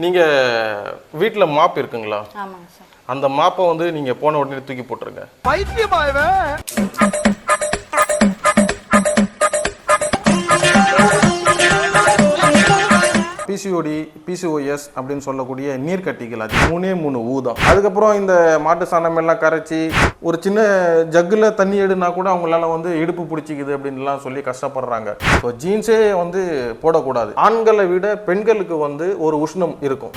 நீங்கள் வீட்டில் மாப் இருக்குங்களா? ஆமாங்க சார். அந்த மாப்பை வந்து நீங்கள் போன உடனே தூக்கி போட்டுருங்க. பிசிஓடி, பிசிஓஎஸ் அப்படின்னு சொல்லக்கூடிய நீர்க்கட்டிகள் அது 3 ஊதம். அதுக்கப்புறம் இந்த மாட்டு சாணம் எல்லாம் கரைச்சி ஒரு சின்ன ஜக்கில் தண்ணி எடுனா கூட அவங்களால வந்து இடுப்பு பிடிச்சிக்குது அப்படின்லாம் சொல்லி கஷ்டப்படுறாங்க. ஸோ ஜீன்ஸே வந்து போடக்கூடாது. ஆண்களை விட பெண்களுக்கு வந்து ஒரு உஷ்ணம் இருக்கும்.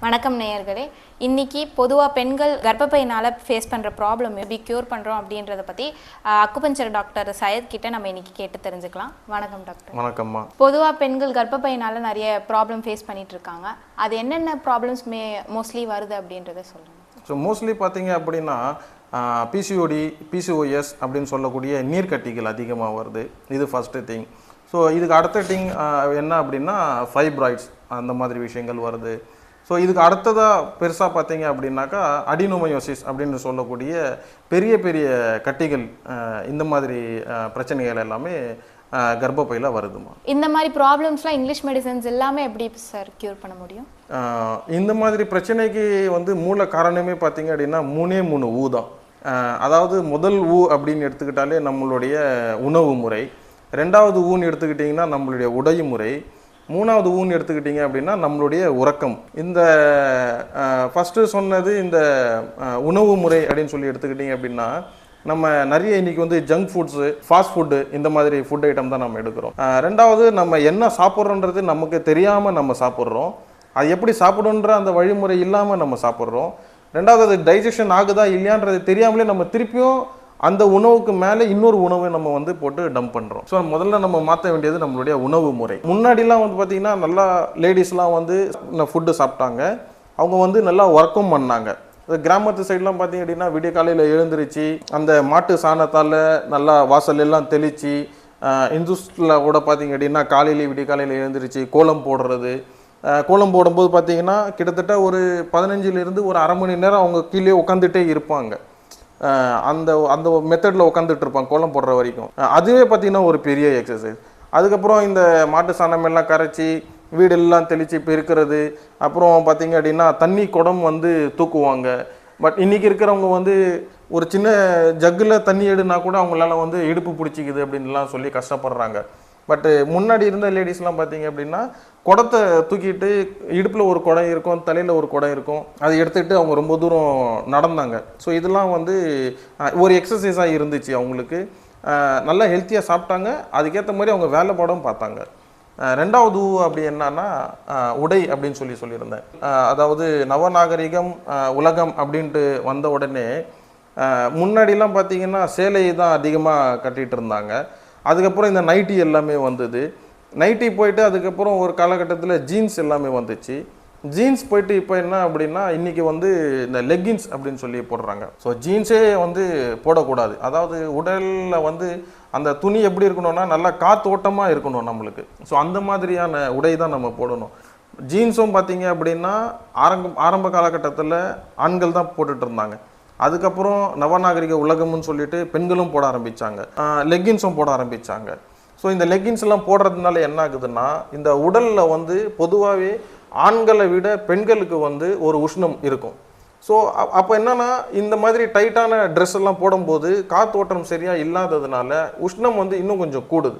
வணக்கம் நேயர்களே. இன்னைக்கு பொதுவாக பெண்கள் கர்ப்பப்பையினால் ஃபேஸ் பண்ணுற ப்ராப்ளம் எப்படி க்யூர் பண்ணுறோம் அப்படின்றத பற்றி அக்குபஞ்சர் டாக்டர் சையத் கிட்ட நம்ம இன்னைக்கு கேட்டு தெரிஞ்சுக்கலாம். வணக்கம் டாக்டர். வணக்கம்மா. பொதுவாக பெண்கள் கர்ப்பப்பையினால் நிறைய ப்ராப்ளம் ஃபேஸ் பண்ணிட்டு இருக்காங்க. அது என்னென்ன ப்ராப்ளம்ஸ் மோஸ்ட்லி வருது அப்படின்றத சொல்லுங்கள். ஸோ மோஸ்ட்லி பார்த்தீங்க அப்படின்னா பிசிஓடி, பிசிஓஎஸ் அப்படின்னு சொல்லக்கூடிய நீர்க்கட்டிகள் அதிகமாக வருது. இது ஃபஸ்ட்டு திங். ஸோ இதுக்கு அடுத்த திங் என்ன அப்படின்னா ஃபைப்ராய்ட்ஸ் அந்த மாதிரி விஷயங்கள் வருது. ஸோ இதுக்கு அடுத்ததாக பெருசாக பார்த்தீங்க அப்படின்னாக்கா அடினோமயோசிஸ் அப்படின்னு சொல்லக்கூடிய பெரிய பெரிய கட்டிகள், இந்த மாதிரி பிரச்சனைகள் எல்லாமே கர்ப்பப்பையில் வருதுமா. இந்த மாதிரி ப்ராப்ளம்ஸ்லாம் இங்கிலீஷ் மெடிசன்ஸ் எல்லாமே எப்படி சார் க்யூர் பண்ண முடியும்? இந்த மாதிரி பிரச்சனைக்கு வந்து மூல காரணமே பார்த்தீங்க அப்படின்னா 3 ஊதான். அதாவது முதல் ஊ அப்படின்னு எடுத்துக்கிட்டாலே நம்மளுடைய உணவு முறை, ரெண்டாவது ஊன்னு எடுத்துக்கிட்டிங்கன்னா நம்மளுடைய உடை முறை, மூணாவது ஊன்னு எடுத்துக்கிட்டிங்க அப்படின்னா நம்மளுடைய உறக்கம். இந்த ஃபஸ்ட்டு சொன்னது இந்த உணவு முறை அப்படின்னு சொல்லி எடுத்துக்கிட்டிங்க அப்படின்னா நம்ம நிறைய இன்றைக்கி வந்து ஜங்க் ஃபுட்ஸு, ஃபாஸ்ட் ஃபுட்டு, இந்த மாதிரி ஃபுட் ஐட்டம் தான் நம்ம எடுக்கிறோம். ரெண்டாவது நம்ம என்ன சாப்பிட்றோன்றது நமக்கு தெரியாமல் நம்ம சாப்பிட்றோம். அது எப்படி சாப்பிடணுன்ற அந்த வழிமுறை இல்லாமல் நம்ம சாப்பிட்றோம். ரெண்டாவது அது டைஜஷன் ஆகுதா இல்லையான்றது தெரியாமலே நம்ம திருப்பியும் அந்த உணவுக்கு மேலே இன்னொரு உணவை நம்ம வந்து போட்டு டம்ப் பண்ணுறோம். ஸோ முதல்ல நம்ம மாற்ற வேண்டியது நம்மளுடைய உணவு முறை. முன்னாடிலாம் வந்து பார்த்திங்கன்னா நல்லா லேடிஸ்லாம் வந்து ஃபுட்டு சாப்பிட்டாங்க. அவங்க வந்து நல்லா ஒர்க்கும் பண்ணாங்க. கிராமத்து சைட்லாம் பார்த்திங்க அப்படின்னா விடிய காலையில் எழுந்திரிச்சு அந்த மாட்டு சாணத்தால் நல்லா வாசல் எல்லாம் தெளித்து, இந்துஸ்ல கூட பார்த்திங்க அப்படின்னா காலையிலேயே விடிய காலையில் எழுந்திரிச்சு கோலம் போடுறது. கோலம் போடும்போது பார்த்திங்கன்னா கிட்டத்தட்ட ஒரு 15லேருந்து ஒரு அரை மணி நேரம் அவங்க கீழே உட்காந்துட்டே இருப்பாங்க. அந்த அந்த மெத்தடில் உட்காந்துட்டு இருப்பாங்க கோலம் போடுற வரைக்கும். அதுவே பார்த்திங்கன்னா ஒரு பெரிய எக்ஸசைஸ். அதுக்கப்புறம் இந்த மாட்டு சாணம் எல்லாம் கரைச்சி வீடெல்லாம் தெளித்து பெருக்கிறது. அப்புறம் பார்த்திங்க அப்படின்னா தண்ணி குடம் வந்து தூக்குவாங்க. பட் இன்றைக்கி இருக்கிறவங்க வந்து ஒரு சின்ன ஜக்கில் தண்ணி எடுனா கூட அவங்களால வந்து இடுப்பு பிடிச்சிக்குது அப்படின்லாம் சொல்லி கஷ்டப்படுறாங்க. பட்டு முன்னாடி இருந்த லேடிஸ்லாம் பார்த்தீங்க அப்படின்னா குடத்தை தூக்கிட்டு இடுப்பில் ஒரு குடம் இருக்கும், தலையில் ஒரு குடம் இருக்கும், அதை எடுத்துக்கிட்டு அவங்க ரொம்ப தூரம் நடந்தாங்க. ஸோ இதெல்லாம் வந்து ஒரு எக்ஸசைஸாக இருந்துச்சு. அவங்களுக்கு நல்லா ஹெல்த்தியாக சாப்பிட்டாங்க, அதுக்கேற்ற மாதிரி அவங்க வேலைப்பாடும் பார்த்தாங்க. ரெண்டாவது அப்படி என்னன்னா உடை அப்படின்னு சொல்லியிருந்தேன். அதாவது நவநாகரிகம் உலகம் அப்படின்ட்டு வந்த உடனே முன்னாடிலாம் பார்த்தீங்கன்னா சேலை தான் அதிகமாக கட்டிகிட்டு இருந்தாங்க. அதுக்கப்புறம் இந்த நைட்டி எல்லாமே வந்தது. நைட்டி போயிட்டு அதுக்கப்புறம் ஒரு காலகட்டத்தில் ஜீன்ஸ் எல்லாமே வந்துச்சு. ஜீன்ஸ் போயிட்டு இப்போ என்ன அப்படின்னா இன்றைக்கி வந்து இந்த லெக்கின்ஸ் அப்படின்னு சொல்லி போடுறாங்க. ஸோ ஜீன்ஸே வந்து போடக்கூடாது. அதாவது உடலில் வந்து அந்த துணி எப்படி இருக்கணும்னா நல்லா காத்தோட்டமாக இருக்கணும் நம்மளுக்கு. ஸோ அந்த மாதிரியான உடை தான் நம்ம போடணும். ஜீன்ஸும் பார்த்தீங்க அப்படின்னா ஆரம்ப காலகட்டத்தில் ஆண்கள் தான் போட்டுட்டு இருந்தாங்க. அதுக்கப்புறம் நவநாகரிக உலகம்னு சொல்லிட்டு பெண்களும் போட ஆரம்பித்தாங்க, லெக்கின்ஸும் போட ஆரம்பித்தாங்க. ஸோ இந்த லெக்கின்ஸ் எல்லாம் போடுறதுனால என்ன ஆகுதுன்னா இந்த உடலில் வந்து பொதுவாகவே ஆண்களை விட பெண்களுக்கு வந்து ஒரு உஷ்ணம் இருக்கும். ஸோ அப்போ என்னன்னா இந்த மாதிரி டைட்டான ட்ரெஸ் எல்லாம் போடும்போது காத்தோட்டம் சரியாக இல்லாததுனால உஷ்ணம் வந்து இன்னும் கொஞ்சம் கூடுது.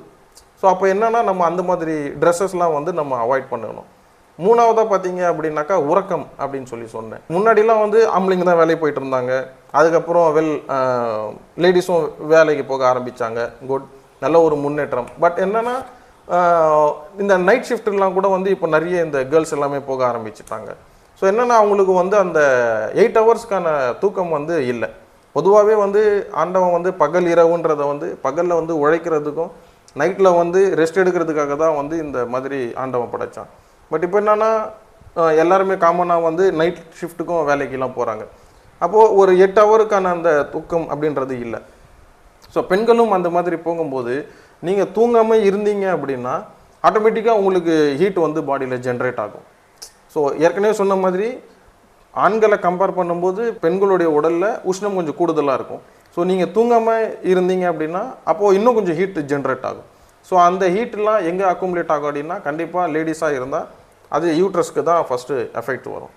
ஸோ அப்போ என்னன்னா நம்ம அந்த மாதிரி ட்ரெஸ்ஸஸ்லாம் வந்து நம்ம அவாய்ட் பண்ணணும். மூணாவதாக பார்த்தீங்க அப்படின்னாக்கா உறக்கம் அப்படின்னு சொன்னேன். முன்னாடிலாம் வந்து ஆம்பளைங்க தான் வேலைக்கு போயிட்டு இருந்தாங்க. அதுக்கப்புறம் லேடிஸும் வேலைக்கு போக ஆரம்பித்தாங்க. குட், நல்ல ஒரு முன்னேற்றம். பட் என்னென்னா இந்த நைட் ஷிஃப்ட்லாம் கூட வந்து இப்போ நிறைய இந்த கேர்ள்ஸ் எல்லாமே போக ஆரம்பிச்சுட்டாங்க. ஸோ என்னென்னா அவங்களுக்கு வந்து அந்த 8 ஹவர்ஸ்க்கான தூக்கம் வந்து இல்லை. பொதுவாகவே வந்து ஆண்டவன் வந்து பகல் இரவுன்றதை வந்து பகலில் வந்து உழைக்கிறதுக்கும் நைட்டில் வந்து ரெஸ்ட் எடுக்கிறதுக்காக தான் வந்து இந்த மாதிரி ஆண்டவன் படைத்தான். பட் இப்போ என்னென்னா எல்லாருமே காமனாக வந்து நைட் ஷிஃப்ட்டுக்கும் வேலைக்கெல்லாம் போகிறாங்க. அப்போது ஒரு 8 ஹவருக்கான அந்த தூக்கம் அப்படின்றது இல்லை. ஸோ பெண்களும் அந்த மாதிரி போகும்போது நீங்கள் தூங்காமல் இருந்தீங்க அப்படின்னா ஆட்டோமேட்டிக்காக உங்களுக்கு ஹீட் வந்து பாடியில் ஜென்ரேட் ஆகும். ஸோ ஏற்கனவே சொன்ன மாதிரி ஆண்களை கம்பேர் பண்ணும்போது பெண்களுடைய உடலில் உஷ்ணம் கொஞ்சம் கூடுதலாக இருக்கும். ஸோ நீங்கள் தூங்காமல் இருந்தீங்க அப்படின்னா அப்போது இன்னும் கொஞ்சம் ஹீட் ஜென்ரேட் ஆகும். ஸோ அந்த ஹீட்லாம் எங்கே அக்குமுலேட் ஆகும் அப்படின்னா கண்டிப்பாக லேடிஸாக இருந்தால் அது யூட்ரஸ்க்கு தான் ஃபஸ்ட்டு எஃபெக்ட் வரும்.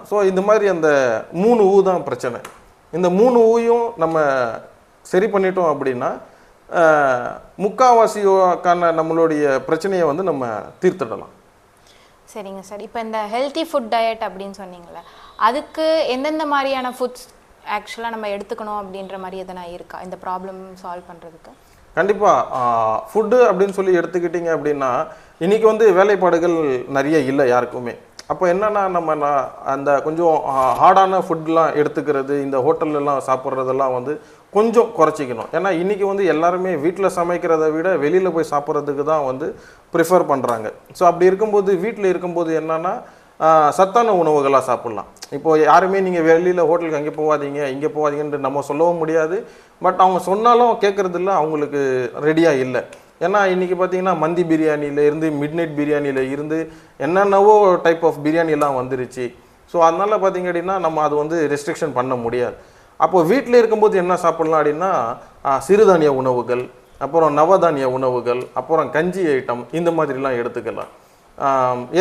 ஸோ இந்த மாதிரி அந்த 3 ஊ தான் பிரச்சனை. இந்த 3 ஊயும் நம்ம சரி பண்ணிட்டோம் அப்படின்னா முக்காவாசிக்கான நம்மளுடைய பிரச்சனையை வந்து நம்ம தீர்த்துடலாம். சரிங்க சார். இப்போ இந்த ஹெல்த்தி ஃபுட் டயட் அப்படின்னு சொன்னீங்களே, அதுக்கு எந்தெந்த மாதிரியான ஃபுட்ஸ் ஆக்சுவலாக நம்ம எடுத்துக்கணும் அப்படின்ற மாதிரி எதனா இருக்கா இந்த ப்ராப்ளம் சால்வ் பண்ணுறதுக்கு? கண்டிப்பாக ஃபுட்டு அப்படின்னு சொல்லி எடுத்துக்கிட்டிங்க அப்படின்னா இன்றைக்கி வந்து வேலைப்பாடுகள் நிறைய இல்லை யாருக்குமே. அப்போ என்னென்னா நம்ம அந்த கொஞ்சம் ஹார்டான ஃபுட்லாம் எடுத்துக்கிறது, இந்த ஹோட்டல்லலாம் சாப்பிட்றதெல்லாம் வந்து கொஞ்சம் குறைச்சிக்கணும். ஏன்னா இன்றைக்கி வந்து எல்லாருமே வீட்டில் சமைக்கிறத விட வெளியில் போய் சாப்பிட்றதுக்கு தான் வந்து ப்ரிஃபர் பண்ணுறாங்க. ஸோ அப்படி இருக்கும்போது வீட்டில் இருக்கும்போது என்னென்னா சத்தான உணவுகளாக சாப்பிட்லாம். இப்போது யாருமே நீங்கள் வெளியில் ஹோட்டலுக்கு அங்கே போகாதீங்க இங்கே போகாதீங்கன்ட்டு நம்ம சொல்லவும் முடியாது. பட் அவங்க சொன்னாலும் கேட்குறதில்ல, அவங்களுக்கு ரெடியாக இல்லை. ஏன்னா இன்றைக்கி பார்த்தீங்கன்னா மந்தி பிரியாணியில் இருந்து மிட் நைட் பிரியாணியில் இருந்து என்னென்னவோ டைப் ஆஃப் பிரியாணிலாம் வந்துருச்சு. ஸோ அதனால் பார்த்திங்க அப்படின்னா நம்ம அது வந்து ரெஸ்ட்ரிக்ஷன் பண்ண முடியாது. அப்போது வீட்டில் இருக்கும்போது என்ன சாப்பிட்லாம் அப்படின்னா சிறுதானிய உணவுகள், அப்புறம் நவதானிய உணவுகள், அப்புறம் கஞ்சி ஐட்டம் இந்த மாதிரிலாம் எடுத்துக்கலாம்.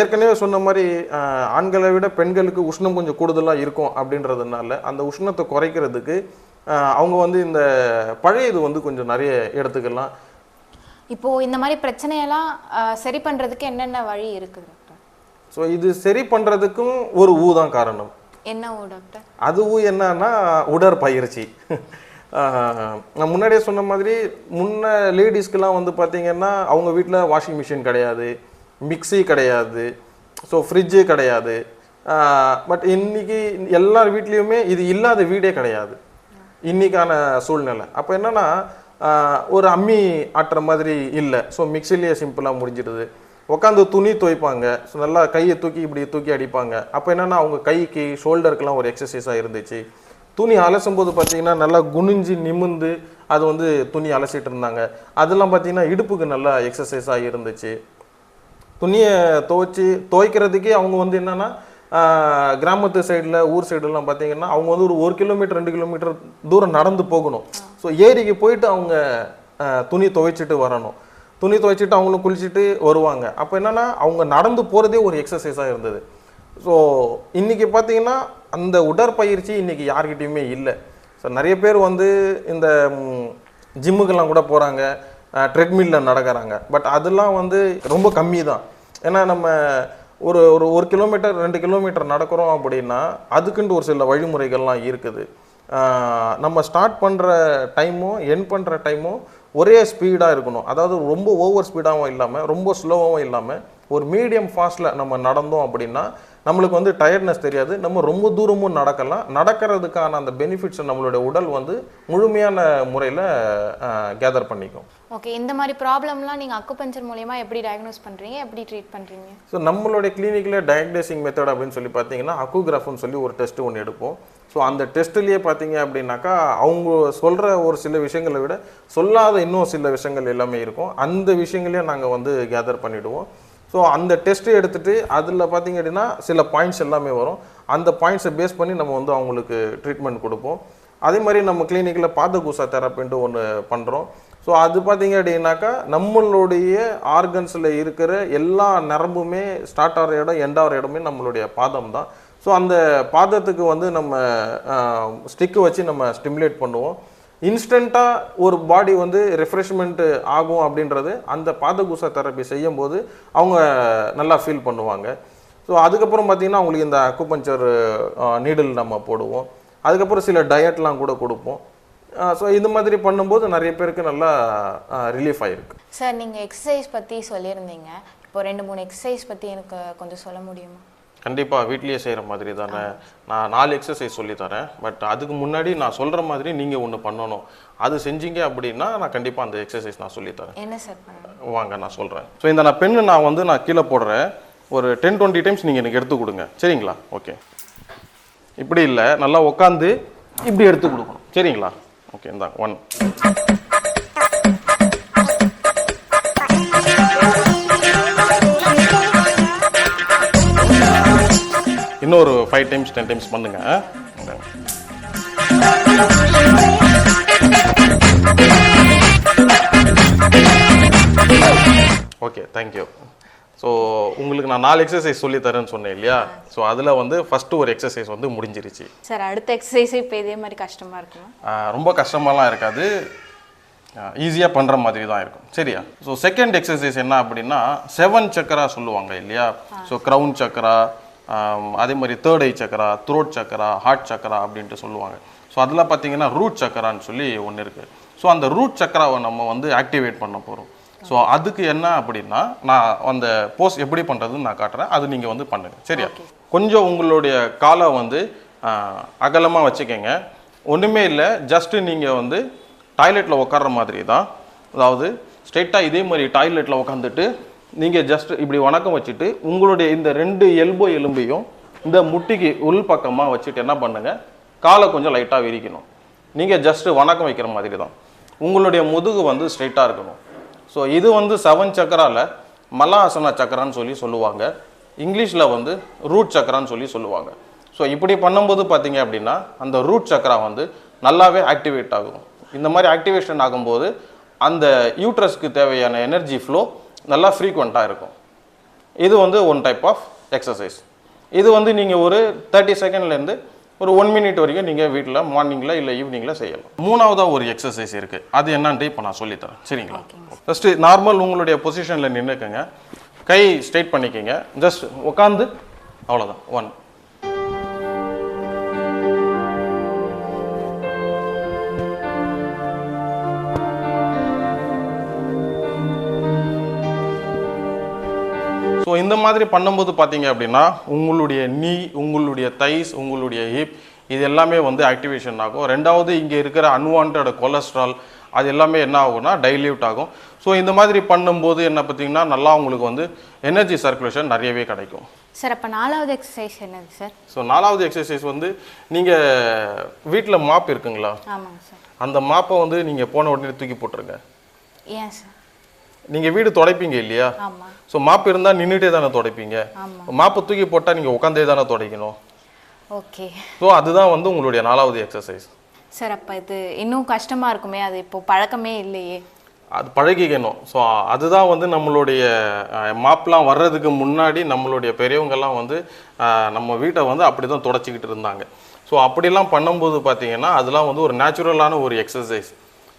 ஏற்கனவே சொன்ன மாதிரி ஆண்களை விட பெண்களுக்கு உஷ்ணம் கொஞ்சம் கூடுதலாக இருக்கும் அப்படின்றதுனால அந்த உஷ்ணத்தை குறைக்கிறதுக்கு அவங்க வந்து இந்த பழையது வந்து கொஞ்சம் நிறைய எடுத்துக்கலாம். இப்போது இந்த மாதிரி பிரச்சனையெல்லாம் சரி பண்ணுறதுக்கு என்னென்ன வழி இருக்குது டாக்டர்? ஸோ இது சரி பண்ணுறதுக்கும் ஒரு ஊ தான் காரணம். என்ன ஊ டாக்டர்? அது ஊ என்னன்னா உடற்பயிற்சி. நான் முன்னாடியே சொன்ன மாதிரி முன்ன லேடிஸ்க்கெலாம் வந்து பார்த்திங்கன்னா அவங்க வீட்டில் வாஷிங் மிஷின் கிடையாது, மிக்சி கிடையாது, ஸோ ஃப்ரிட்ஜு கிடையாது. பட் இன்றைக்கி எல்லார் வீட்லேயுமே இது இல்லாத வீடே கிடையாது இன்றைக்கான சூழ்நிலை. அப்போ என்னென்னா ஒரு அம்மி ஆட்டுற மாதிரி இல்லை. ஸோ மிக்சிலேயே சிம்பிளாக முடிஞ்சிடுது. உட்காந்து துணி துவைப்பாங்க, ஸோ நல்லா கையை தூக்கி இப்படி தூக்கி அடிப்பாங்க. அப்போ என்னென்னா அவங்க கைக்கு ஷோல்டருக்கெலாம் ஒரு எக்ஸசைஸாக இருந்துச்சு. துணி அலசும் போது பார்த்தீங்கன்னா நல்லா குனிஞ்சு நிமிந்து அது வந்து துணி அலசிட்டு இருந்தாங்க. அதெல்லாம் பார்த்தீங்கன்னா இடுப்புக்கு நல்லா எக்ஸசைஸாக இருந்துச்சு. துணியை துவைக்கிறதுக்கே அவங்க வந்து என்னென்னா கிராமத்து சைடில் ஊர் சைடுலாம் பார்த்தீங்கன்னா அவங்க வந்து ஒரு 1 கிலோமீட்டர் 2 கிலோமீட்டர் தூரம் நடந்து போகணும். ஸோ ஏரிக்கு போயிட்டு அவங்க துணி துவைச்சிட்டு வரணும். துணி துவைச்சிட்டு அவங்களும் குளிச்சுட்டு வருவாங்க. அப்போ என்னென்னா அவங்க நடந்து போகிறதே ஒரு எக்ஸசைஸாக இருந்தது. ஸோ இன்றைக்கி பார்த்தீங்கன்னா அந்த உடற்பயிற்சி இன்றைக்கி யார்கிட்டையுமே இல்லை. ஸோ நிறைய பேர் வந்து இந்த ஜிம்முக்கெல்லாம் கூட போகிறாங்க, ட்ரெட்மில்லில் நடக்கிறாங்க. பட் அதெல்லாம் வந்து ரொம்ப கம்மி தான். ஏன்னா நம்ம ஒரு 1 கிலோமீட்டர் 2 கிலோமீட்டர் நடக்கிறோம் அப்படின்னா அதுக்குன்ட்டு ஒரு சில வழிமுறைகள்லாம் இருக்குது. நம்ம ஸ்டார்ட் பண்ணுற டைமும் என் பண்ணுற டைமும் ஒரே ஸ்பீடாக இருக்கணும். அதாவது ரொம்ப ஓவர் ஸ்பீடாகவும் இல்லாமல் ரொம்ப ஸ்லோவாகவும் இல்லாமல் ஒரு மீடியம் ஃபாஸ்ட்டில் நம்ம நடந்தோம் அப்படின்னா நம்மளுக்கு வந்து டயர்ட்னஸ் தெரியாது. நம்ம ரொம்ப தூரமும் நடக்கலாம். நடக்கிறதுக்கான அந்த பெனிஃபிட்ஸை நம்மளுடைய உடல் வந்து முழுமையான முறையில் கேதர் பண்ணிக்கும். ஓகே, இந்த மாதிரி ப்ராப்ளம்லாம் நீங்கள் அக்குபஞ்சர் மூலமா எப்படி டயக்னோஸ் பண்ணுறீங்க, எப்படி ட்ரீட் பண்ணுறீங்க? ஸோ நம்மளுடைய கிளினிக்கில் டயக்னோசிங் மெத்தட் அப்படின்னு சொல்லி பார்த்தீங்கன்னா அக்குகிராஃப்னு சொல்லி ஒரு டெஸ்ட்டு ஒன்று எடுப்போம். ஸோ அந்த டெஸ்ட்லேயே பார்த்தீங்க அப்படின்னாக்கா அவங்க சொல்கிற ஒரு சில விஷயங்களை விட சொல்லாத இன்னும் சில விஷயங்கள் எல்லாமே இருக்கும். அந்த விஷயங்களையும் நாங்கள் வந்து கேதர் பண்ணிவிடுவோம். ஸோ அந்த டெஸ்ட்டு எடுத்துகிட்டு அதில் பார்த்திங்க அப்படின்னா சில பாயிண்ட்ஸ் எல்லாமே வரும். அந்த பாயிண்ட்ஸை பேஸ் பண்ணி நம்ம வந்து அவங்களுக்கு ட்ரீட்மெண்ட் கொடுப்போம். அதே மாதிரி நம்ம கிளினிக்கில் பாதகூசா தெரப்பின்ட்டு ஒன்று பண்ணுறோம். ஸோ அது பார்த்திங்க அப்படின்னாக்கா நம்மளுடைய ஆர்கன்ஸில் இருக்கிற எல்லா நரம்புமே ஸ்டார்ட் ஆகிற இடம் எண்ட் ஆகிற இடமே நம்மளுடைய பாதம் தான். ஸோ அந்த பாதத்துக்கு வந்து நம்ம ஸ்டிக்கு வச்சு நம்ம ஸ்டிமுலேட் பண்ணுவோம். இன்ஸ்டண்ட்டாக ஒரு பாடி வந்து ரெஃப்ரெஷ்மெண்ட்டு ஆகும் அப்படின்றது அந்த பாதகூசா தெரப்பி செய்யும்போது அவங்க நல்லா ஃபீல் பண்ணுவாங்க. ஸோ அதுக்கப்புறம் பார்த்திங்கன்னா அவங்களுக்கு இந்த அக்குபஞ்சர் நீடில் நம்ம போடுவோம். அதுக்கப்புறம் சில டயட்லாம் கூட கொடுப்போம். ஸோ இந்த மாதிரி பண்ணும்போது நிறைய பேருக்கு நல்லா ரிலீஃப் ஆகிருக்கு. சார், நீங்கள் எக்ஸசைஸ் பற்றி சொல்லியிருந்தீங்க. இப்போ 2-3 எக்ஸசைஸ் பற்றி எனக்கு கொஞ்சம் சொல்ல முடியுமா? கண்டிப்பாக வீட்லேயே செய்கிற மாதிரி தானே. நான் 4 எக்ஸசைஸ் சொல்லித்தரேன். பட் அதுக்கு முன்னாடி நான் சொல்கிற மாதிரி நீங்கள் ஒன்று பண்ணணும். அது செஞ்சீங்க அப்படின்னா நான் கண்டிப்பாக அந்த எக்ஸசைஸ் நான் சொல்லித்தரேன். என்ன சார் பண்ணணும்? வாங்க நான் சொல்கிறேன். ஸோ இந்த பெண்ணு நான் கீழே போடுறேன். ஒரு 10-20 டைம்ஸ் நீங்கள் எனக்கு எடுத்து கொடுங்க, சரிங்களா? ஓகே, இப்படி இல்லை, நல்லா உட்காந்து இப்படி எடுத்து கொடுக்கணும், சரிங்களா? ஓகே, இந்தாங்க 1. இன்னொரு 5 டைம்ஸ் 10 டைம்ஸ் பண்ணுங்க. ஸோ உங்களுக்கு நான் 4 எக்ஸசைஸ் சொல்லி தரேன்னு சொன்னேன் இல்லையா? ஸோ அதில் வந்து ஃபஸ்ட்டு ஒரு எக்ஸசைஸ் வந்து முடிஞ்சிருச்சு. சார் அடுத்த எக்ஸசைஸ் இப்போ இதே மாதிரி கஷ்டமாக இருக்குமா? ரொம்ப கஷ்டமாலாம் இருக்காது, ஈஸியாக பண்ணுற மாதிரி தான் இருக்கும். சரியா? ஸோ செகண்ட் எக்ஸசைஸ் என்ன அப்படின்னா 7 சக்கரா சொல்லுவாங்க இல்லையா? ஸோ க்ரௌன் சக்கரா, அதே மாதிரி தேர்ட் ஐ சக்கரா, த்ரோட் சக்கரா, ஹார்ட் சக்கரா அப்படின்ட்டு சொல்லுவாங்க. ஸோ அதில் பார்த்தீங்கன்னா ரூட் சக்கரான்னு சொல்லி ஒன்று இருக்குது. ஸோ அந்த ரூட் சக்கராவை நம்ம வந்து ஆக்டிவேட் பண்ண போகிறோம். ஸோ அதுக்கு என்ன அப்படின்னா நான் அந்த போஸ் எப்படி பண்ணுறதுன்னு நான் காட்டுறேன், அது நீங்கள் வந்து பண்ணுங்கள். சரியா? கொஞ்சம் உங்களுடைய காலை வந்து அகலமாக வச்சுக்கோங்க. ஒன்றுமே இல்லை, ஜஸ்ட்டு நீங்கள் வந்து டாய்லெட்டில் உட்கார்ற மாதிரி தான். அதாவது ஸ்ட்ரெயிட்டாக இதே மாதிரி டாய்லெட்டில் உட்காந்துட்டு நீங்கள் ஜஸ்ட் இப்படி வணக்கம் வச்சுட்டு உங்களுடைய இந்த 2 எல்போ எலும்பையும் இந்த முட்டிக்கு உள் பக்கமாக வச்சுட்டு என்ன பண்ணுங்கள், காலை கொஞ்சம் லைட்டாக விரிக்கணும். நீங்கள் ஜஸ்ட்டு வணக்கம் வைக்கிற மாதிரி தான். உங்களுடைய முதுகு வந்து ஸ்ட்ரெயிட்டாக இருக்கணும். ஸோ இது வந்து 7 சக்கராவில் மலாசனா சக்கரான்னு சொல்லி சொல்லுவாங்க. இங்கிலீஷில் வந்து ரூட் சக்கரான்னு சொல்லி சொல்லுவாங்க. ஸோ இப்படி பண்ணும்போது பார்த்தீங்க அப்படின்னா அந்த ரூட் சக்கரா வந்து நல்லாவே ஆக்டிவேட் ஆகும். இந்த மாதிரி ஆக்டிவேஷன் ஆகும்போது அந்த யூட்ரஸ்க்கு தேவையான எனர்ஜி ஃப்ளோ நல்லா ஃப்ரீக்வெண்ட்டாக இருக்கும். இது வந்து ஒன் டைப் ஆஃப் எக்ஸசைஸ். இது வந்து நீங்கள் ஒரு 30 செகண்ட்லேருந்து ஒரு 1 மினிட் வரைக்கும் நீங்கள் வீட்டில் மார்னிங்கில் இல்லை ஈவினிங்கில் செய்யலாம். மூணாவதாக ஒரு எக்ஸசைஸ் இருக்குது, அது என்னன்ட்டு இப்போ நான் சொல்லித்தரேன். சரிங்களா? ஃபஸ்ட்டு நார்மல் உங்களுடைய பொசிஷனில் நின்றுக்குங்க, கை ஸ்ட்ரைட் பண்ணிக்கோங்க, ஜஸ்ட் உட்காந்து அவ்வளோதான். 1 ஸோ இந்த மாதிரி பண்ணும்போது பார்த்தீங்க அப்படின்னா உங்களுடைய நீ, உங்களுடைய தைஸ், உங்களுடைய ஹிப் இது எல்லாமே வந்து ஆக்டிவேஷன் ஆகும். ரெண்டாவது இங்கே இருக்கிற அன்வான்ட் கொலஸ்ட்ரால் அது எல்லாமே என்ன ஆகும்னா டைல்யூட் ஆகும். ஸோ இந்த மாதிரி பண்ணும்போது என்ன பார்த்தீங்கன்னா நல்லா உங்களுக்கு வந்து எனர்ஜி சர்க்குலேஷன் நிறையவே கிடைக்கும். சார் அப்போ 4வது எக்ஸசைஸ் என்னது சார்? ஸோ 4வது எக்ஸசைஸ் வந்து நீங்கள் வீட்டில் மாப் இருக்குங்களா? ஆமாங்க சார். அந்த மாப்பை வந்து நீங்கள் போன உடனே தூக்கி போட்டுருங்க. ஏன் சார்? நீங்கள் வீடு துடைப்பீங்க இல்லையா? ஆமாம். ஸோ மாப்பு இருந்தால் நின்றுட்டே தானே துடைப்பீங்க. ஆமாம். மாப்பை தூக்கி போட்டால் நீங்கள் உட்காந்தே தானே துடைக்கணும். ஓகே. ஸோ அதுதான் வந்து உங்களுடைய 4வது எக்ஸசைஸ். சார் அப்போ இது இன்னும் கஷ்டமாக இருக்குமே, அது இப்போ பழக்கமே இல்லையே. அது பழகிக்கணும். ஸோ அதுதான் வந்து நம்மளுடைய மாப்லாம் வர்றதுக்கு முன்னாடி நம்மளுடைய பெரியவங்கெல்லாம் வந்து நம்ம வீட்டை வந்து அப்படி தான் துடைச்சிக்கிட்டு இருந்தாங்க. ஸோ அப்படிலாம் பண்ணும்போது பார்த்தீங்கன்னா அதெல்லாம் வந்து ஒரு நேச்சுரலான ஒரு எக்ஸசைஸ்.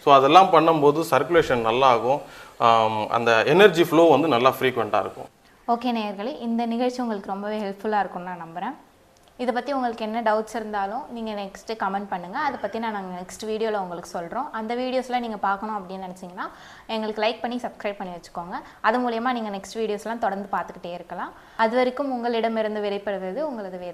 ஸோ அதெல்லாம் பண்ணும்போது சர்க்குலேஷன் நல்லா ஆகும், அந்த எனர்ஜி ஃப்ளோ வந்து நல்லா ஃப்ரீக்வெண்ட்டாக இருக்கும். ஓகே நேயர்களே, இந்த நிகழ்ச்சி உங்களுக்கு ரொம்பவே ஹெல்ப்ஃபுல்லாக இருக்கும்னு நான் நம்புகிறேன். இதை பற்றி உங்களுக்கு என்ன டவுட்ஸ் இருந்தாலும் நீங்கள் நெக்ஸ்ட்டு கமெண்ட் பண்ணுங்கள். அதை பற்றி நாங்கள் நெக்ஸ்ட் வீடியோவில் உங்களுக்கு சொல்கிறோம். அந்த வீடியோஸ்லாம் நீங்கள் பார்க்கணும் அப்படின்னு நினச்சிங்கன்னா எங்களுக்கு லைக் பண்ணி சப்ஸ்கிரைப் பண்ணி வச்சுக்கோங்க. அது மூலயமா நீங்கள் நெக்ஸ்ட் வீடியோஸ்லாம் தொடர்ந்து பார்த்துக்கிட்டே இருக்கலாம். அது வரைக்கும் உங்களிடமிருந்து விடைபெறுவது உங்களது வேதா.